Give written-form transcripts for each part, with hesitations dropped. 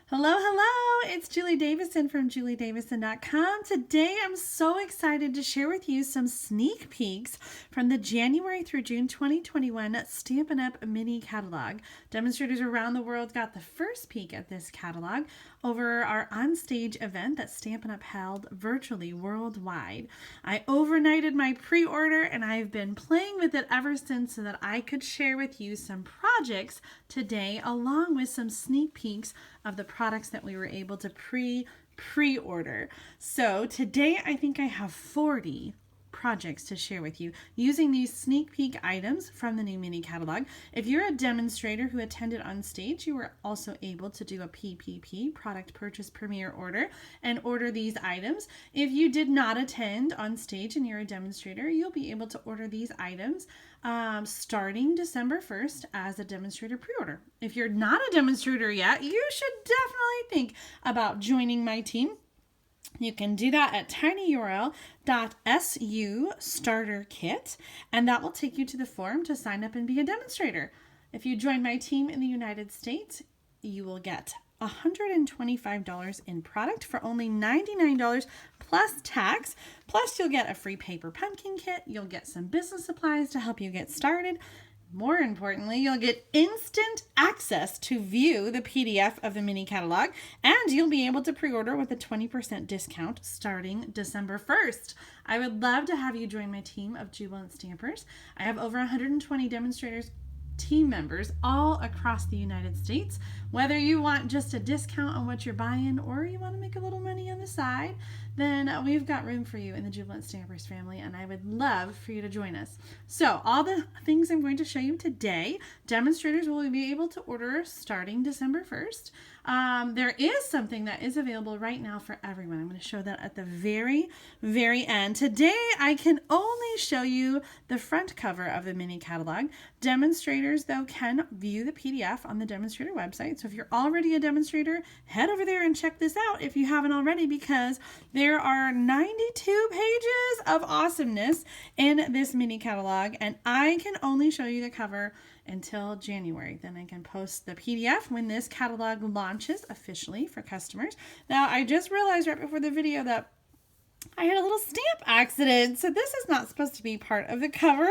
Hello, hello! It's Julie Davison from juliedavison.com. Today I'm so excited to share with you some sneak peeks from the January through June 2021 Stampin' Up! Mini Catalog. Demonstrators around the world got the first peek at this catalog over our onstage event that Stampin' Up! Held virtually worldwide. I overnighted my pre-order and I've been playing with it ever since so that I could share with you some projects today along with some sneak peeks of the products that we were able to pre-order. So today I think I have 40 projects to share with you using these sneak peek items from the new mini catalog. If you're a demonstrator who attended on stage, you were also able to do a PPP, product purchase premiere order, and order these items. If you did not attend on stage and you're a demonstrator, you'll be able to order these items starting December 1st as a demonstrator pre-order. If you're not a demonstrator yet, you should definitely think about joining my team. You can do that at tinyurl.su/starter-kit, and that will take you to the form to sign up and be a demonstrator. If you join my team in the United States, you will get $125 in product for only $99 plus tax. Plus, you'll get a free paper pumpkin kit. You'll get some business supplies to help you get started. More importantly, you'll get instant access to view the PDF of the mini catalog, and you'll be able to pre-order with a 20% discount starting December 1st. I would love to have you join my team of jubilant stampers. I have over 120 demonstrators, team members all across the United States. Whether you want just a discount on what you're buying or you want to make a little money on the side, then we've got room for you in the Jubilant Stampers family, and I would love for you to join us. So all the things I'm going to show you today, demonstrators will be able to order starting December 1st. There is something that is available right now for everyone. I'm going to show that at the very end. Today, I can only show you the front cover of the mini catalog. Demonstrators, though, can view the PDF on the demonstrator website. So if you're already a demonstrator, head over there and check this out if you haven't already, because there are 92 pages of awesomeness in this mini catalog, and I can only show you the cover until January. Then I can post the PDF when this catalog launches officially for customers. Now, I just realized right before the video that I had a little stamp accident, so this is not supposed to be part of the cover.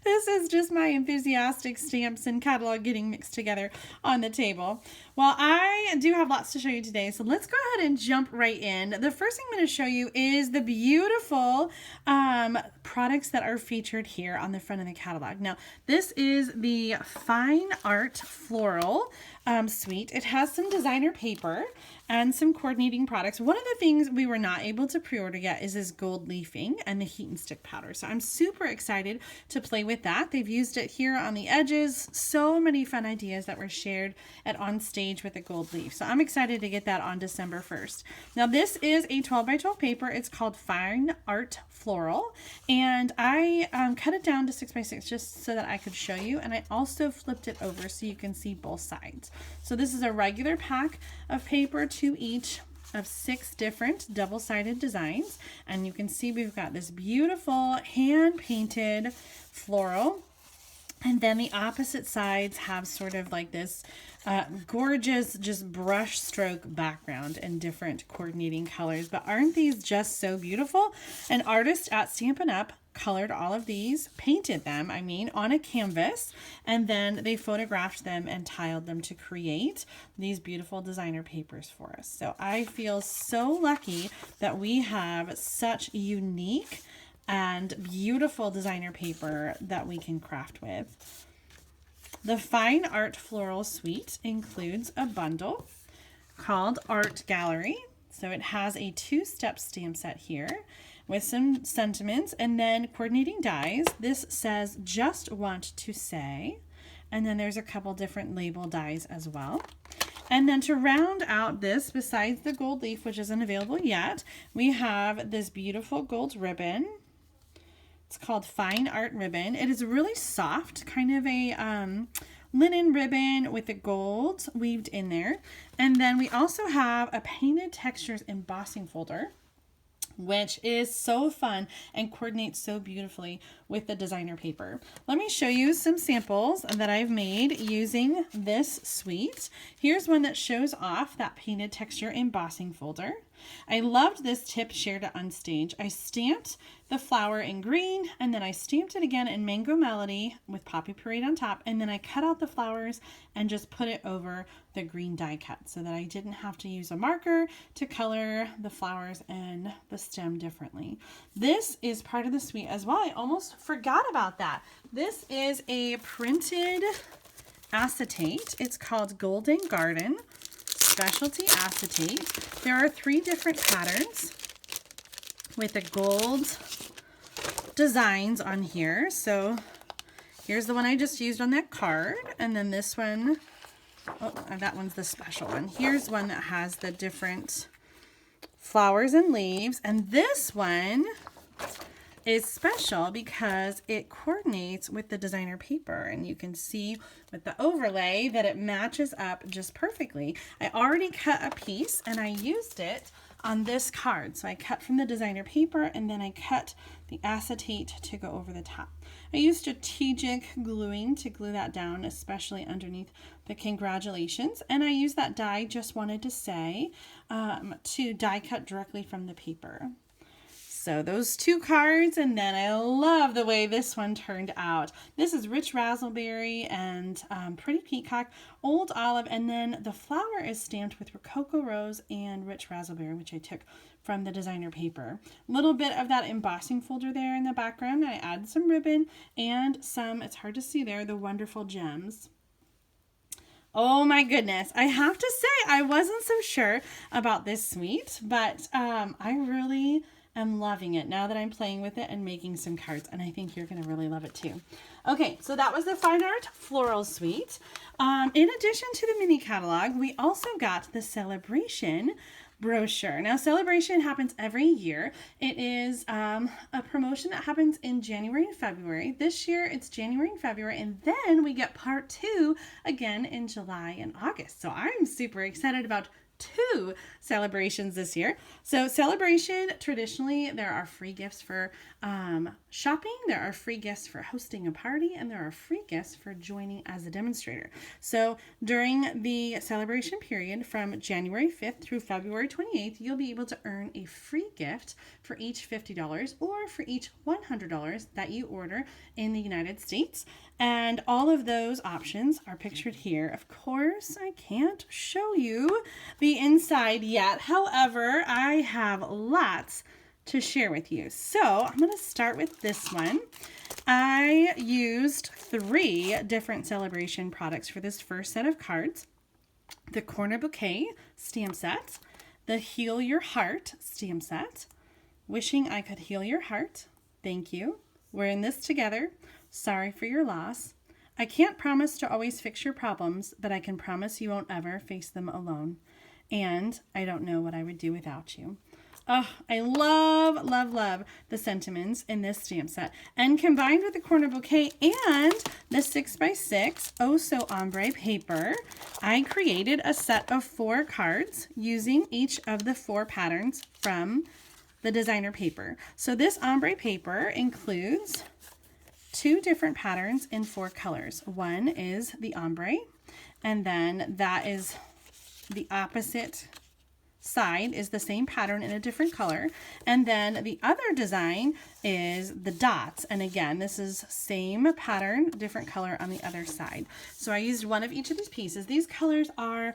This is just my enthusiastic stamps and catalog getting mixed together on the table. Well, I do have lots to show you today, so let's go ahead and jump right in. The first thing I'm going to show you is the beautiful products that are featured here on the front of the catalog. Now, this is the Fine Art Floral suite. It has some designer paper and some coordinating products. One of the things we were not able to pre-order yet is this gold leafing and the heat and stick powder. So I'm super excited to play with that. They've used it here on the edges. So many fun ideas that were shared at On Stage with the gold leaf. So I'm excited to get that on December 1st. Now this is a 12 by 12 paper. It's called Fine Art Floral. And I cut it down to 6 by 6 just so that I could show you. And I also flipped it over so you can see both sides. So this is a regular pack of paper, 2 each of 6 different double-sided designs, and you can see we've got this beautiful hand-painted floral, and then the opposite sides have sort of like this gorgeous just brush stroke background in different coordinating colors. But aren't these just so beautiful? An artist at Stampin' Up! Colored all of these, painted them, on a canvas, and then they photographed them and tiled them to create these beautiful designer papers for us. So I feel so lucky that we have such unique and beautiful designer paper that we can craft with. The Fine Art Floral Suite includes a bundle called Art Gallery. So it has a 2-step stamp set here with some sentiments and then coordinating dies. This says just want to say, and then there's a couple different label dies as well. And then to round out this, besides the gold leaf, which isn't available yet, we have this beautiful gold ribbon. It's called Fine Art Ribbon. It is really soft, kind of a linen ribbon with the gold weaved in there. And then we also have a painted textures embossing folder. which is so fun and coordinates so beautifully with the designer paper. Let me show you some samples that I've made using this suite. Here's one that shows off that painted texture embossing folder. I loved this tip shared at Unstage. I stamped the flower in green, and then I stamped it again in Mango Melody with Poppy Parade on top, and then I cut out the flowers and just put it over the green die cut so that I didn't have to use a marker to color the flowers and the stem differently. This is part of the suite as well. I almost forgot about that. This is a printed acetate. It's called Golden Garden Specialty Acetate. There are 3 different patterns with the gold designs on here. So here's the one I just used on that card, and then this one, oh, that one's the special one. Here's one that has the different flowers and leaves, and this one is special because it coordinates with the designer paper, and you can see with the overlay that it matches up just perfectly. I already cut a piece and I used it on this card. So I cut from the designer paper and then I cut the acetate to go over the top. I used strategic gluing to glue that down, especially underneath the congratulations, and I used that die, just wanted to say, to die cut directly from the paper. So those 2 cards, and then I love the way this one turned out. This is Rich Raspberry and Pretty Peacock, Old Olive, and then the flower is stamped with Rococo Rose and Rich Raspberry, which I took from the designer paper. A little bit of that embossing folder there in the background. I added some ribbon and some, it's hard to see there, the wonderful gems. Oh my goodness. I have to say, I wasn't so sure about this suite, but I really am loving it now that I'm playing with it and making some cards, and I think you're going to really love it too. Okay, so that was the Fine Art Floral Suite. In addition to the mini catalog, we also got the Celebration brochure. Now, Celebration happens every year. It is a promotion that happens in January and February. This year, it's January and February, and then we get part 2 again in July and August. So I'm super excited about 2 celebrations this year. So Celebration, traditionally, there are free gifts for shopping, there are free gifts for hosting a party, and there are free gifts for joining as a demonstrator. So during the celebration period from January 5th through February 28th, you'll be able to earn a free gift for each $50 or for each $100 that you order in the United States. And all of those options are pictured here. Of course, I can't show you the inside yet. However, I have lots to share with you. So I'm going to start with this one. I used 3 different celebration products for this first set of cards. The Corner Bouquet stamp set, the Heal Your Heart stamp set, Wishing I Could Heal Your Heart, Thank You, We're in This Together, Sorry for Your Loss, I Can't Promise to Always Fix Your Problems, but I Can Promise You Won't Ever Face Them Alone, and I Don't Know What I Would Do Without You. Oh, I love, love, love the sentiments in this stamp set. And combined with the Corner Bouquet and the 6x6 Oh So Ombre paper, I created a set of 4 cards using each of the 4 patterns from the designer paper. So this ombre paper includes 2 different patterns in 4 colors. One is the ombre, and then that is the opposite side is the same pattern in a different color, and then the other design is the dots, and again this is same pattern, different color on the other side. So I used one of each of these pieces. These colors are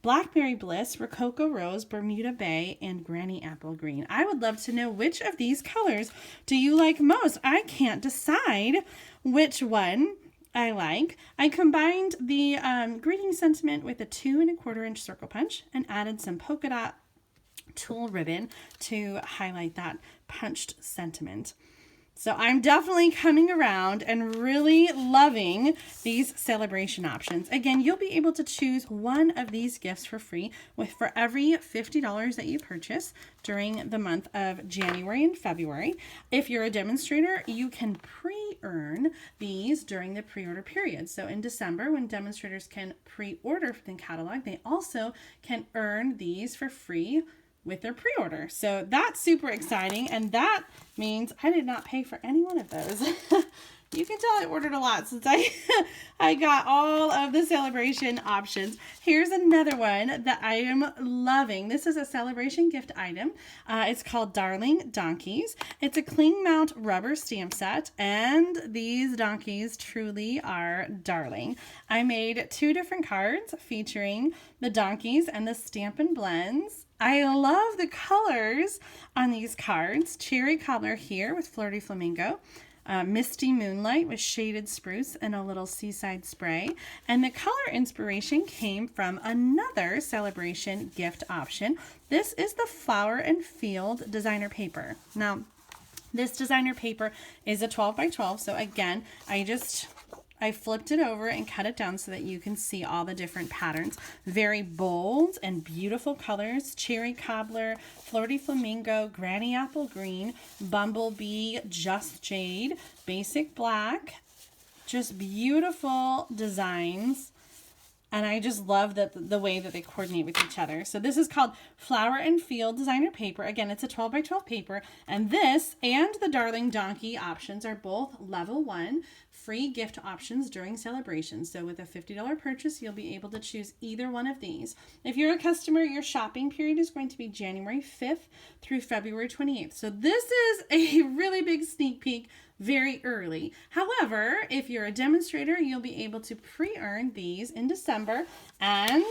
Blackberry Bliss, Rococo Rose, Bermuda Bay, and Granny Apple Green. I would love to know which of these colors do you like most. I can't decide which one I like. I combined the greeting sentiment with a 2 1/4 inch circle punch and added some polka dot tulle ribbon to highlight that punched sentiment. So I'm definitely coming around and really loving these celebration options. Again, you'll be able to choose one of these gifts for free for every $50 that you purchase during the month of January and February. If you're a demonstrator, you can pre-earn these during the pre-order period. So in December, when demonstrators can pre-order the catalog, they also can earn these for free with their pre-order. So that's super exciting, and that means I did not pay for any one of those. You can tell I ordered a lot since I got all of the celebration options. Here's another one that I am loving. This is a celebration gift item. It's called Darling Donkeys. It's a cling mount rubber stamp set, and these donkeys truly are darling. I made 2 different cards featuring the donkeys and the Stampin' Blends. I love the colors on these cards. Cherry Cobbler here with Flirty Flamingo. Misty Moonlight with Shaded Spruce and a little Seaside Spray. And the color inspiration came from another celebration gift option. This is the Flower and Field designer paper. Now, this designer paper is a 12 by 12. So again, I flipped it over and cut it down so that you can see all the different patterns. Very bold and beautiful colors. Cherry Cobbler, Flirty Flamingo, Granny Apple Green, Bumblebee, Just Jade, Basic Black. Just beautiful designs. And I just love the way that they coordinate with each other. So this is called Flower and Field Designer Paper. Again, it's a 12 by 12 paper. And this and the Darling Donkey options are both level 1 free gift options during celebrations. So with a $50 purchase, you'll be able to choose either one of these. If you're a customer, your shopping period is going to be January 5th through February 28th. So this is a really big sneak peek, very early. However, if you're a demonstrator, you'll be able to pre-earn these in December, and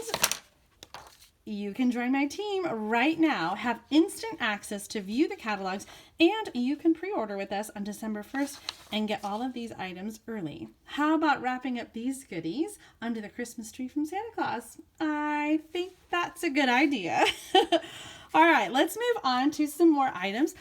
you can join my team right now, have instant access to view the catalogs, and you can pre-order with us on December 1st and get all of these items early. How about wrapping up these goodies under the Christmas tree from Santa Claus? I think that's a good idea. All right, let's move on to some more items.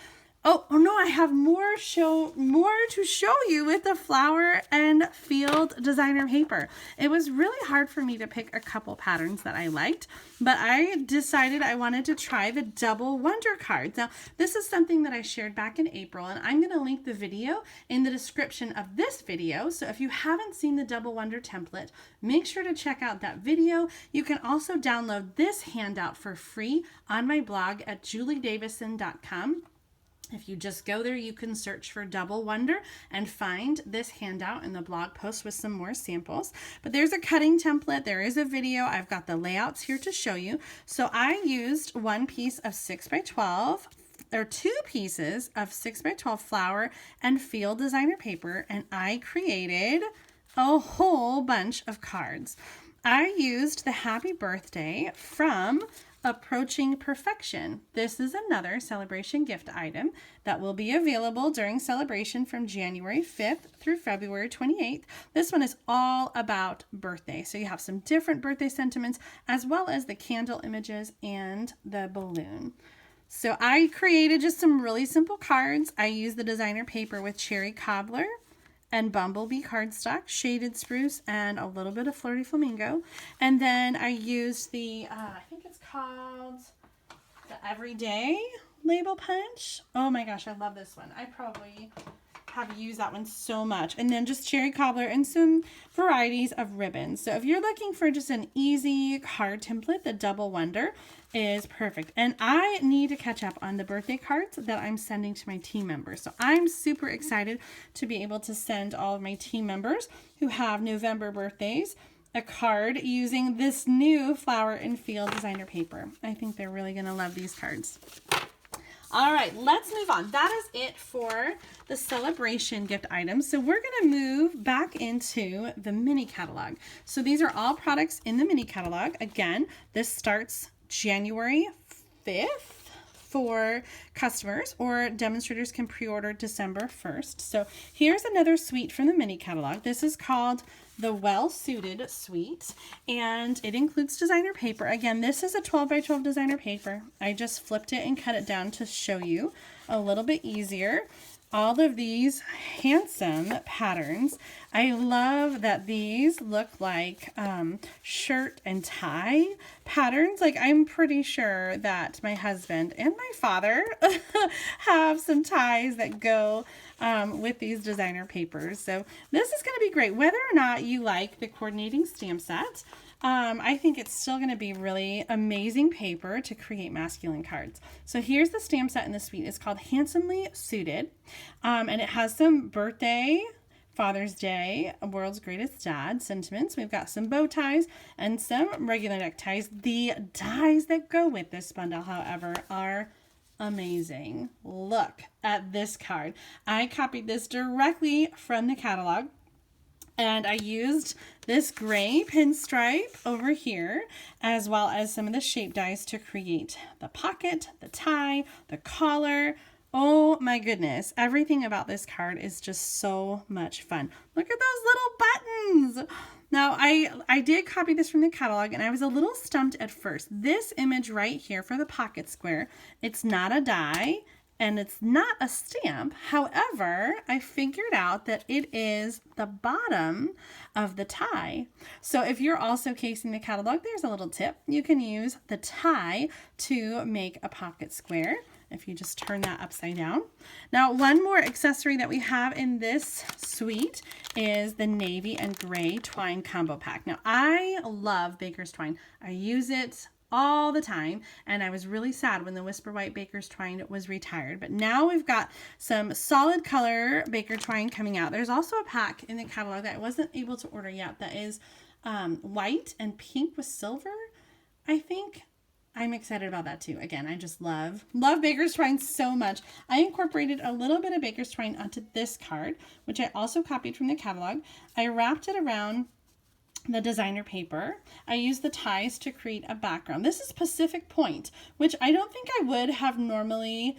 Oh no, I have more to show you with the Flower and Field designer paper. It was really hard for me to pick a couple patterns that I liked, but I decided I wanted to try the Double Wonder cards. Now, this is something that I shared back in April, and I'm going to link the video in the description of this video. So if you haven't seen the Double Wonder template, make sure to check out that video. You can also download this handout for free on my blog at juliedavison.com. If you just go there, you can search for Double Wonder and find this handout in the blog post with some more samples. But there's a cutting template. There is a video. I've got the layouts here to show you. So I used one piece of 6 by 12 or 2 pieces of 6 by 12 Flower and Field designer paper, and I created a whole bunch of cards. I used the Happy Birthday from Approaching Perfection. This is another celebration gift item that will be available during celebration from January 5th through February 28th. This one is all about birthday. So you have some different birthday sentiments as well as the candle images and the balloon. So I created just some really simple cards. I used the designer paper with Cherry Cobbler and Bumblebee cardstock, Shaded Spruce, and a little bit of Flirty Flamingo. And then I used the, I think it's called the Everyday label punch. Oh my gosh, I love this one. I probably have used that one so much. And then just Cherry Cobbler and some varieties of ribbons. So if you're looking for just an easy card template, the Double Wonder is perfect. And I need to catch up on the birthday cards that I'm sending to my team members. So I'm super excited to be able to send all of my team members who have November birthdays a card using this new Flower and Field designer paper. I think they're really going to love these cards. All right, let's move on. That is it for the celebration gift items. So we're going to move back into the mini catalog. So these are all products in the mini catalog. Again, this starts January 5th for customers, or demonstrators can pre-order December 1st. So here's another suite from the mini catalog. This is called the Well Suited Suite, and it includes designer paper. Again, this is a 12 by 12 designer paper. I just flipped it and cut it down to show you a little bit easier. All of these handsome patterns. I love that these look like shirt and tie patterns. Like, I'm pretty sure that my husband and my father have some ties that go with these designer papers. So this is going to be great. Whether or not you like the coordinating stamp set, I think it's still going to be really amazing paper to create masculine cards. So here's the stamp set in the suite. It's called Handsomely Suited, and it has some birthday, Father's Day, World's Greatest Dad sentiments. We've got some bow ties and some regular neckties. The dies that go with this bundle, however, are amazing. Look at this card. I copied this directly from the catalog, and I used this gray pinstripe over here, as well as some of the shape dies to create the pocket, the tie, the collar. Oh my goodness. Everything about this card is just so much fun. Look at those little buttons. Now, I did copy this from the catalog, and I was a little stumped at first. This image right here for the pocket square, it's not a die, and it's not a stamp. However, I figured out that it is the bottom of the tie. So if you're also casing the catalog, there's a little tip. You can use the tie to make a pocket square if you just turn that upside down. Now, one more accessory that we have in this suite is the navy and gray twine combo pack. Now, I love Baker's Twine. I use it all the time, and I was really sad when the Whisper White Baker's Twine was retired. But now we've got some solid color Baker Twine coming out. There's also a pack in the catalog that I wasn't able to order yet that is white and pink with silver, I think. I'm excited about that too. Again, I just love Baker's Twine so much. I incorporated a little bit of Baker's Twine onto this card, which I also copied from the catalog. I wrapped it around the designer paper. I used the ties to create a background. This is Pacific Point, which I don't think I would have normally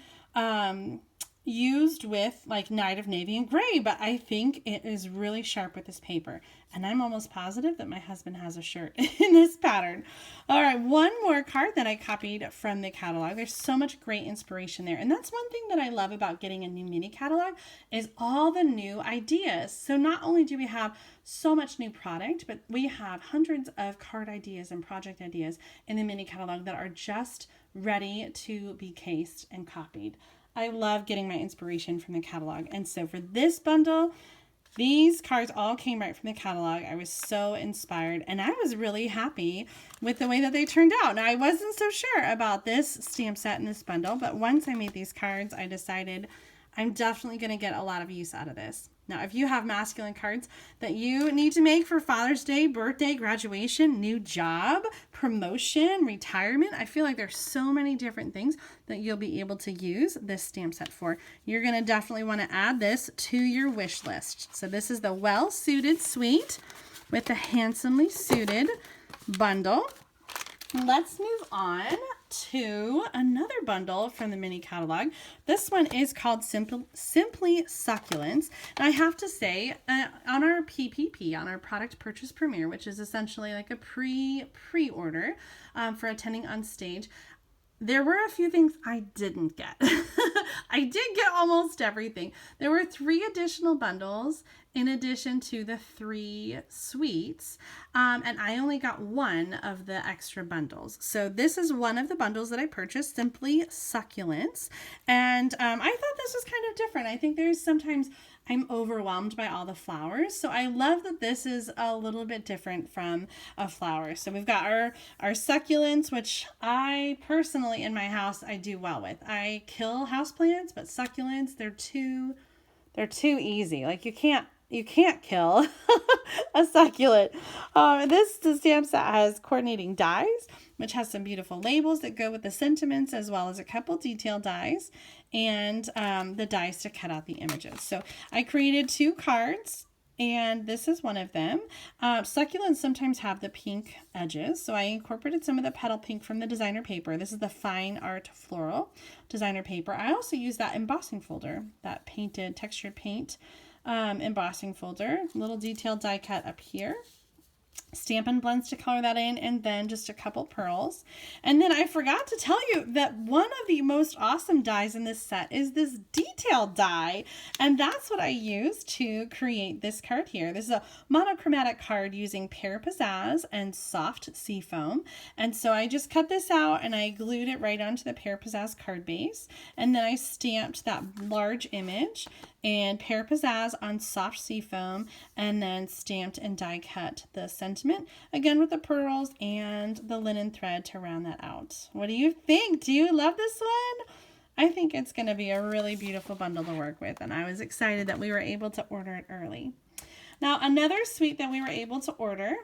used with like Night of Navy and Gray, but I think it is really sharp with this paper. And I'm almost positive that my husband has a shirt in this pattern. All right, one more card that I copied from the catalog. There's so much great inspiration there. And that's one thing that I love about getting a new mini catalog is all the new ideas. So not only do we have so much new product, but we have hundreds of card ideas and project ideas in the mini catalog that are just ready to be cased and copied. I love getting my inspiration from the catalog. And so for this bundle, these cards all came right from the catalog. I was so inspired, and I was really happy with the way that they turned out. Now, I wasn't so sure about this stamp set in this bundle, but once I made these cards, I decided I'm definitely going to get a lot of use out of this. Now, if you have masculine cards that you need to make for Father's Day, birthday, graduation, new job, promotion, retirement, I feel like there's so many different things that you'll be able to use this stamp set for. You're going to definitely want to add this to your wish list. So this is the Well Suited Suite with the Handsomely Suited bundle. Let's move on to another bundle from the mini catalog. This one is called Simply Succulents. And I have to say, on our PPP, on our product purchase premiere, which is essentially like a pre-order for attending on stage, there were a few things I didn't get. I did get almost everything. There were 3 additional bundles in addition to the 3 suites, and I only got 1 of the extra bundles. So this is one of the bundles that I purchased, Simply Succulents, and I thought this was kind of different. I think there's sometimes I'm overwhelmed by all the flowers, so I love that this is a little bit different from a flower. So we've got our succulents, which I personally in my house I do well with. I kill houseplants, but succulents they're too easy. Like you can't kill a succulent. This stamp set has coordinating dies, which has some beautiful labels that go with the sentiments, as well as a couple detail dies and the dies to cut out the images. So I created 2 cards, and this is one of them. Succulents sometimes have the pink edges, so I incorporated some of the petal pink from the designer paper. This is the Fine Art Floral designer paper. I also use that embossing folder, that painted textured paint embossing folder. Little detailed die cut up here. Stampin' Blends to color that in, and then just a couple pearls. And then I forgot to tell you that one of the most awesome dies in this set is this detail die, and that's what I used to create this card here. This is a monochromatic card using Pear Pizzazz and soft sea foam, and so I just cut this out and I glued it right onto the Pear Pizzazz card base, and then I stamped that large image and Pear Pizzazz on soft sea foam, and then stamped and die cut the sentiment, again with the pearls and the linen thread to round that out. What do you think? Do you love this one? I think it's going to be a really beautiful bundle to work with, and I was excited that we were able to order it early. Now, another suite that we were able to order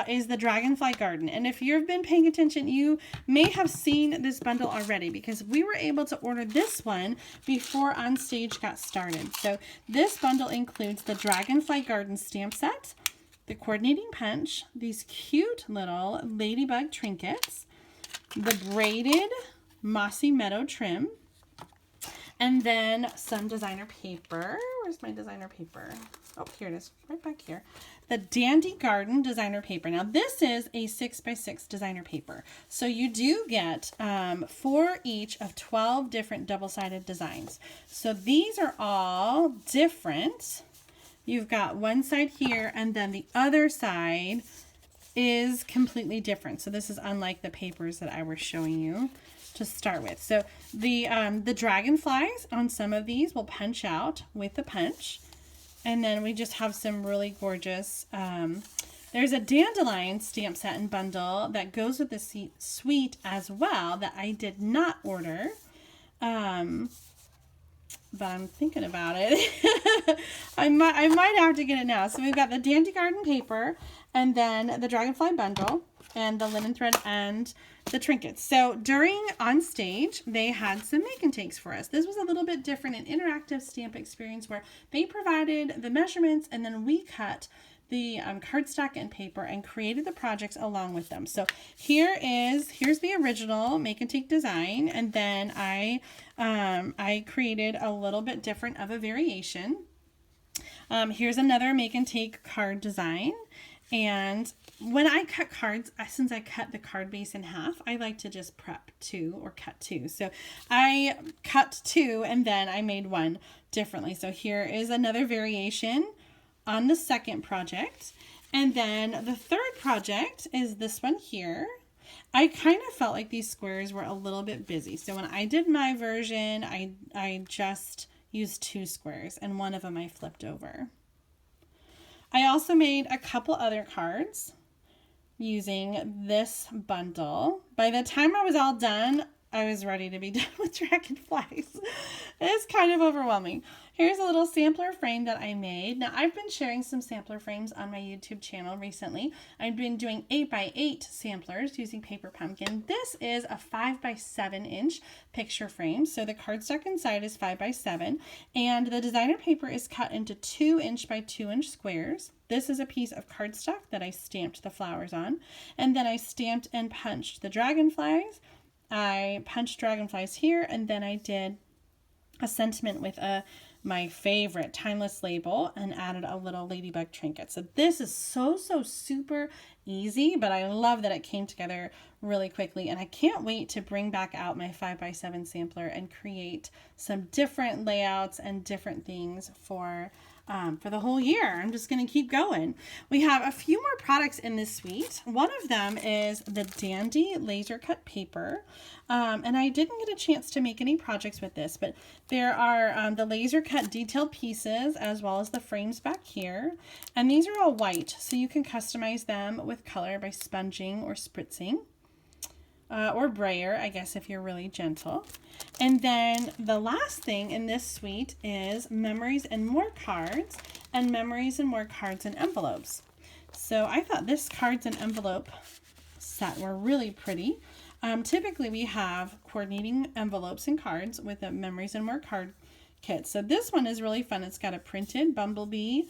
is the Dragonfly Garden. And if you've been paying attention, you may have seen this bundle already because we were able to order this one before On Stage got started. So this bundle includes the Dragonfly Garden stamp set, the coordinating punch, these cute little ladybug trinkets, the braided mossy meadow trim, and then some designer paper. Where's my designer paper? Oh, here it is, right back here. The Dandy Garden designer paper. Now, this is a 6x6 designer paper. So you do get 4 each of 12 different double-sided designs. So these are all different. You've got one side here, and then the other side is completely different. So this is unlike the papers that I was showing you to start with. So the dragonflies on some of these will punch out with the punch. And then we just have some really gorgeous, there's a dandelion stamp set and bundle that goes with the suite as well that I did not order. But I'm thinking about it. I might have to get it now. So we've got the Dandy Garden paper, and then the Dragonfly bundle, and the linen thread, and the trinkets. So during On Stage, they had some make and takes for us. This was a little bit different, an interactive stamp experience where they provided the measurements, and then we cut the cardstock and paper and created the projects along with them. So here's the original make and take design, and then I created a little bit different of a variation. Here's another make and take card design. And when I cut cards, since I cut the card base in half, I like to just prep 2 or cut 2. So I cut 2 and then I made one differently. So here is another variation on the second project. And then the third project is this one here. I kind of felt like these squares were a little bit busy. So when I did my version, I just used 2 squares, and one of them I flipped over. I also made a couple other cards using this bundle. By the time I was all done, I was ready to be done with dragonflies. It's kind of overwhelming. Here's a little sampler frame that I made. Now, I've been sharing some sampler frames on my YouTube channel recently. I've been doing 8x8 samplers using paper pumpkin. This is a 5x7 inch picture frame. So the cardstock inside is 5x7, and the designer paper is cut into 2 inch by 2 inch squares. This is a piece of cardstock that I stamped the flowers on, and then I stamped and punched the dragonflies. I punched dragonflies here, and then I did a sentiment with my favorite timeless label and added a little ladybug trinket. So this is so super easy, but I love that it came together really quickly, and I can't wait to bring back out my 5x7 sampler and create some different layouts and different things for the whole year. I'm just going to keep going. We have a few more products in this suite. One of them is the Dandy laser cut paper. And I didn't get a chance to make any projects with this, but there are the laser cut detailed pieces as well as the frames back here. And these are all white, so you can customize them with color by sponging or spritzing. Or brayer, I guess, if you're really gentle. And then the last thing in this suite is Memories and More Cards, and Memories and More Cards and Envelopes. So I thought this cards and envelope set were really pretty. Typically we have coordinating envelopes and cards with a Memories and More Card kit. So this one is really fun. It's got a printed bumblebee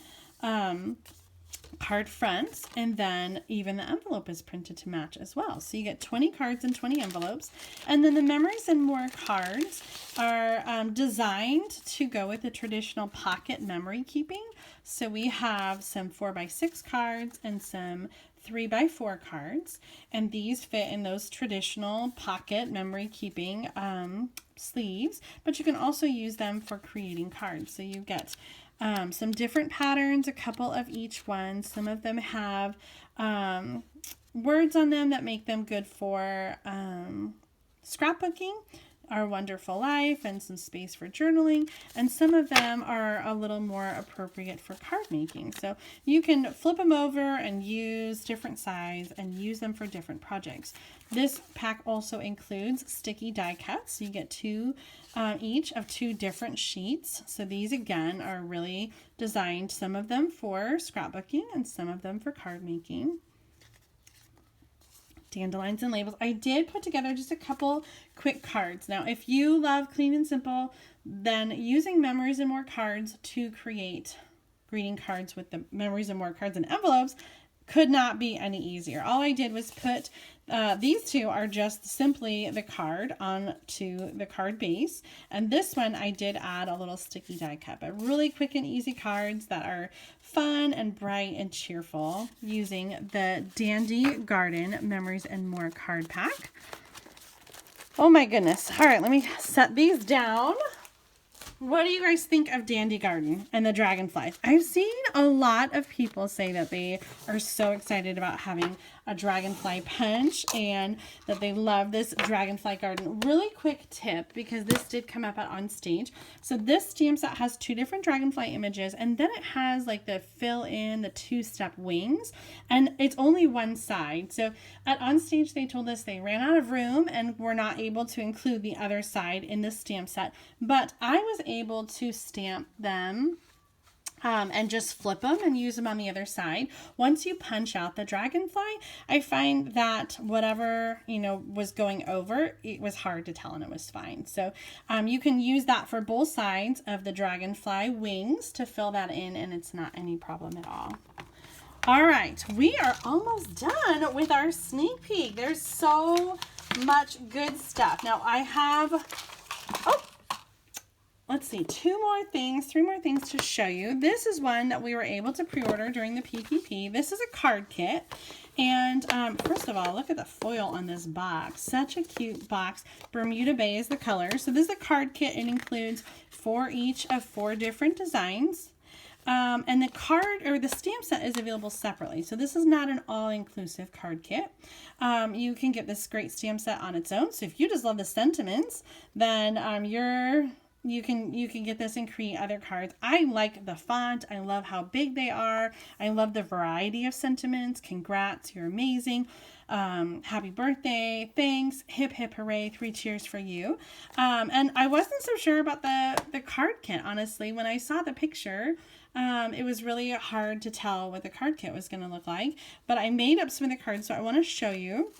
card fronts, and then even the envelope is printed to match as well. So you get 20 cards and 20 envelopes. And then the Memories and More cards are designed to go with the traditional pocket memory keeping. So we have some 4x6 cards and some 3x4 cards, and these fit in those traditional pocket memory keeping sleeves, but you can also use them for creating cards. So you get some different patterns, a couple of each one. Some of them have words on them that make them good for scrapbooking. Our Wonderful Life and some space for journaling, and some of them are a little more appropriate for card making. So you can flip them over and use different size and use them for different projects. This pack also includes sticky die cuts. You get two each of 2 different sheets. So these again are really designed, some of them for scrapbooking and some of them for card making. Dandelions and labels. I did put together just a couple quick cards. Now, if you love clean and simple, then using Memories and More cards to create greeting cards with the Memories and More cards and envelopes could not be any easier. All I did was put these 2 are just simply the card onto the card base, and this one I did add a little sticky die cut, but really quick and easy cards that are fun and bright and cheerful using the Dandy Garden Memories and More card pack. Oh my goodness. All right, let me set these down. What do you guys think of Dandy Garden and the dragonflies? I've seen a lot of people say that they are so excited about having a dragonfly punch and that they love this Dragonfly Garden. Really quick tip, because this did come up at On Stage. So this stamp set has 2 different dragonfly images, and then it has like the fill in, the 2-step wings, and it's only one side. So at On Stage they told us they ran out of room and were not able to include the other side in this stamp set, but I was able to stamp them and just flip them and use them on the other side. Once you punch out the dragonfly, I find that whatever, was going over, it was hard to tell and it was fine. So you can use that for both sides of the dragonfly wings to fill that in, and it's not any problem at all. All right, we are almost done with our sneak peek. There's so much good stuff. Now I have, let's see, 3 more things to show you. This is one that we were able to pre-order during the PPP. This is a card kit. And first of all, look at the foil on this box. Such a cute box. Bermuda Bay is the color. So this is a card kit. It includes 4 each of 4 different designs. And the card or the stamp set is available separately. So this is not an all-inclusive card kit. You can get this great stamp set on its own. So if you just love the sentiments, then you can get this and create other cards. I like the font. I love how big they are. I love the variety of sentiments. Congrats, you're amazing. Happy birthday, thanks, hip hip hooray, 3 cheers for you. And I wasn't so sure about the card kit, honestly. When I saw the picture, it was really hard to tell what the card kit was going to look like. But I made up some of the cards, so I want to show you.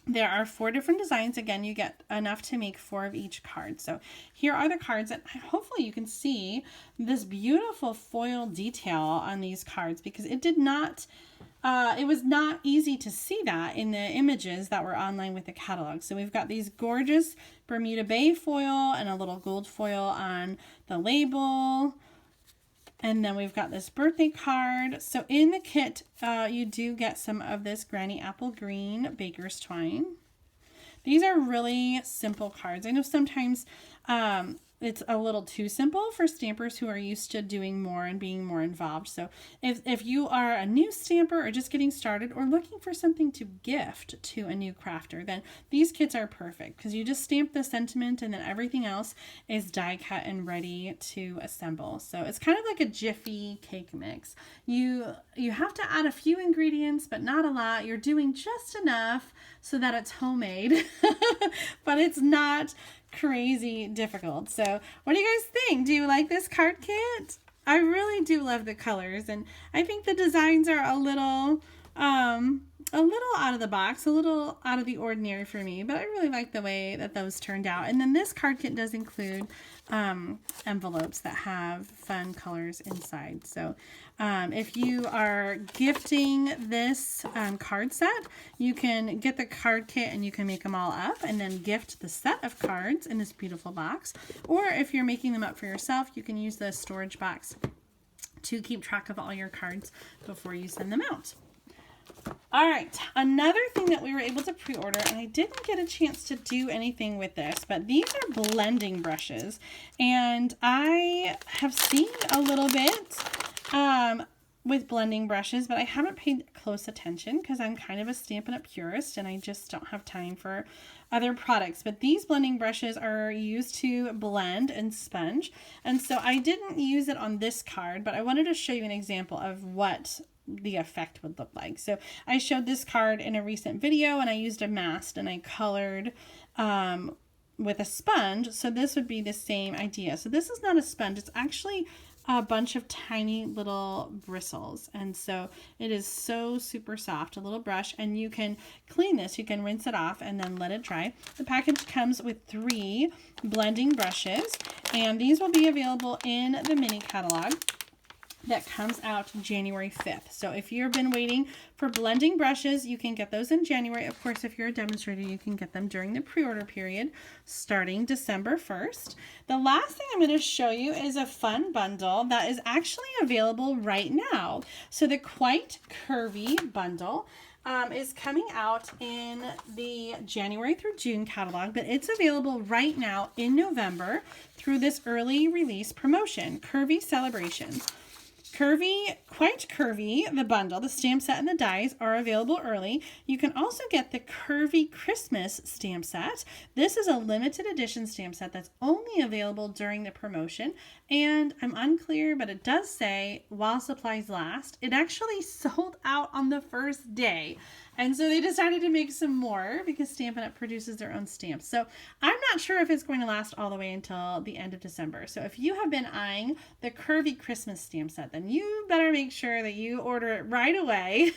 There are 4 different designs. Again, you get enough to make 4 of each card. So here are the cards, and hopefully you can see this beautiful foil detail on these cards, because it did not, it was not easy to see that in the images that were online with the catalog. So we've got these gorgeous Bermuda Bay foil and a little gold foil on the label. And then we've got this birthday card. So in the kit, you do get some of this Granny Apple Green Baker's Twine. These are really simple cards. I know sometimes it's a little too simple for stampers who are used to doing more and being more involved. So if you are a new stamper or just getting started or looking for something to gift to a new crafter, then these kits are perfect, because you just stamp the sentiment and then everything else is die cut and ready to assemble. So it's kind of like a Jiffy cake mix. You have to add a few ingredients, but not a lot. You're doing just enough so that it's homemade, but it's not crazy difficult. So what do you guys think? Do you like this card kit? I really do love the colors, and I think the designs are a little out of the box, a little out of the ordinary for me, but I really like the way that those turned out. And then this card kit does include envelopes that have fun colors inside. So if you are gifting this card set, you can get the card kit and you can make them all up and then gift the set of cards in this beautiful box. Or if you're making them up for yourself, you can use the storage box to keep track of all your cards before you send them out. All right, another thing that we were able to pre-order, and I didn't get a chance to do anything with this, but these are blending brushes, and I have seen a little bit with blending brushes, but I haven't paid close attention because I'm kind of a Stampin' Up! Purist and I just don't have time for other products. But these blending brushes are used to blend and sponge. And so I didn't use it on this card, but I wanted to show you an example of what the effect would look like. So I showed this card in a recent video and I used a mask and I colored with a sponge. So this would be the same idea. So this is not a sponge, it's actually a bunch of tiny little bristles, and so it is so super soft, a little brush, and you can clean this, you can rinse it off and then let it dry. The package comes with 3 blending brushes, and these will be available in the mini catalog that comes out January 5th. So if you've been waiting for blending brushes, you can get those in January. Of course, if you're a demonstrator, you can get them during the pre-order period starting December 1st. The last thing I'm going to show you is a fun bundle that is actually available right now. So the Quite Curvy bundle is coming out in the January through June catalog, but it's available right now in November through this early release promotion, Curvy Celebrations. Quite Curvy, the bundle, the stamp set and the dies are available early. You can also get the Curvy Christmas stamp set. This is a limited edition stamp set that's only available during the promotion. And I'm unclear, but it does say while supplies last. It actually sold out on the first day. And so they decided to make some more because Stampin' Up! Produces their own stamps. So I'm not sure if it's going to last all the way until the end of December. So if you have been eyeing the Curvy Christmas stamp set, then you better make sure that you order it right away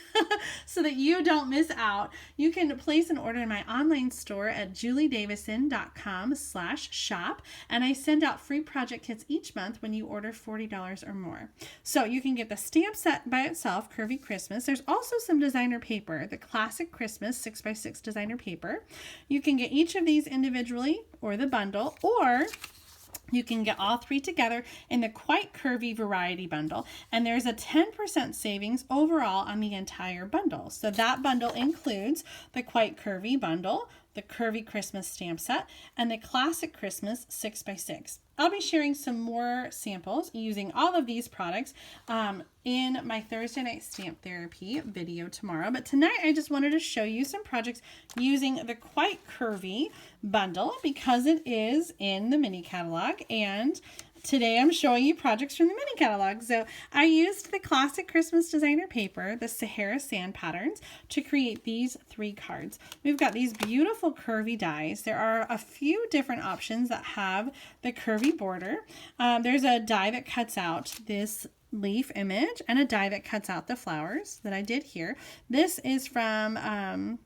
so that you don't miss out. You can place an order in my online store at juliedavison.com/shop. And I send out free project kits each month when you order $40 or more. So you can get the stamp set by itself, Curvy Christmas. There's also some designer paper, the Classic Christmas 6x6 designer paper. You can get each of these individually or the bundle, or you can get all 3 together in the Quite Curvy Variety Bundle. And there's a 10% savings overall on the entire bundle. So that bundle includes the Quite Curvy bundle, the Curvy Christmas stamp set, and the Classic Christmas 6x6. I'll be sharing some more samples using all of these products in my Thursday Night Stamp Therapy video tomorrow. But tonight I just wanted to show you some projects using the Quite Curvy bundle because it is in the mini catalog, and today I'm showing you projects from the mini catalog. So I used the Classic Christmas designer paper, the Sahara Sand patterns, to create these 3 cards. We've got these beautiful curvy dies. There are a few different options that have the curvy border. There's a die that cuts out this leaf image and a die that cuts out the flowers that I did here. This is from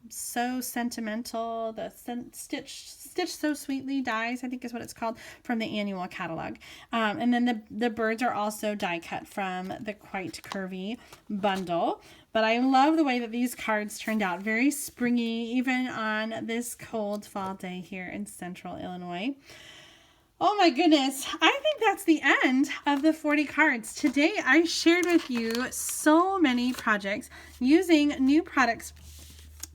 So Sentimental, the Stitch So Sweetly dies, I think is what it's called, from the annual catalog. And then the birds are also die cut from the Quite Curvy bundle. But I love the way that these cards turned out. Very springy, even on this cold fall day here in Central Illinois. Oh my goodness, I think that's the end of the 40 cards. Today I shared with you so many projects using new products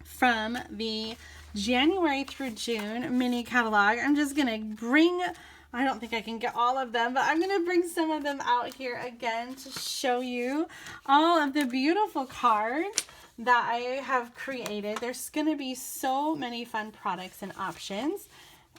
from the January through June mini catalog. I'm just going to bring, I don't think I can get all of them, but I'm going to bring some of them out here again to show you all of the beautiful cards that I have created. There's going to be so many fun products and options.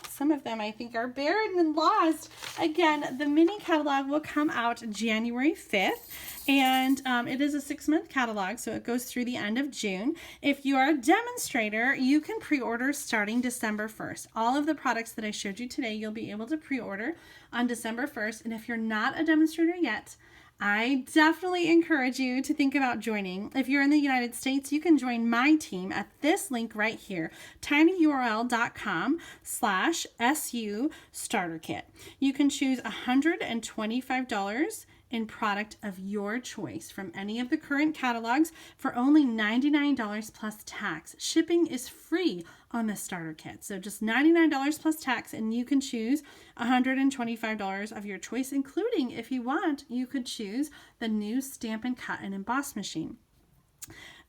Some of them I think are buried and lost. Again, the mini catalog will come out January 5th. And it is a 6-month catalog, so it goes through the end of June. If you are a demonstrator, you can pre-order starting December 1st. All of the products that I showed you today, you'll be able to pre-order on December 1st. And if you're not a demonstrator yet, I definitely encourage you to think about joining. If you're in the United States, you can join my team at this link right here, tinyurl.com/SU starter kit. You can choose $125 in product of your choice from any of the current catalogs for only $99 plus tax. Shipping is free on the starter kit. So just $99 plus tax, and you can choose $125 of your choice, including, if you want, you could choose the new Stampin' Cut and Emboss machine.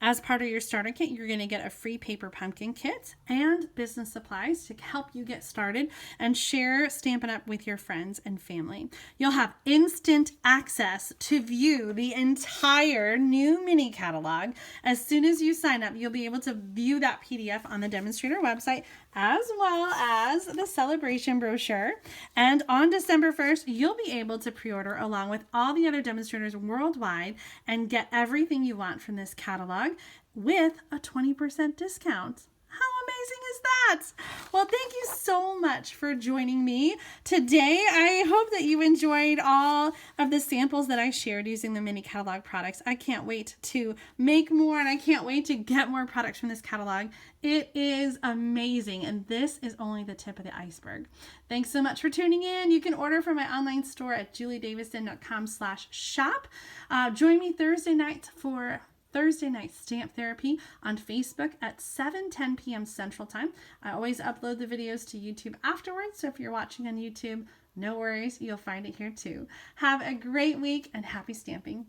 As part of your starter kit, you're going to get a free paper pumpkin kit and business supplies to help you get started and share Stampin' Up! With your friends and family. You'll have instant access to view the entire new mini catalog. As soon as you sign up, you'll be able to view that PDF on the Demonstrator website, as well as the celebration brochure. And on December 1st, you'll be able to pre-order along with all the other demonstrators worldwide and get everything you want from this catalog with a 20% discount. How amazing is that? Well, thank you so much for joining me today. I hope that you enjoyed all of the samples that I shared using the mini catalog products. I can't wait to make more, and I can't wait to get more products from this catalog. It is amazing, and this is only the tip of the iceberg. Thanks so much for tuning in. You can order from my online store at juliedavison.com/shop. Join me Thursday night for Thursday Night Stamp Therapy on Facebook at 7:10 p.m. Central Time. I always upload the videos to YouTube afterwards, so if you're watching on YouTube, no worries, you'll find it here too. Have a great week and happy stamping.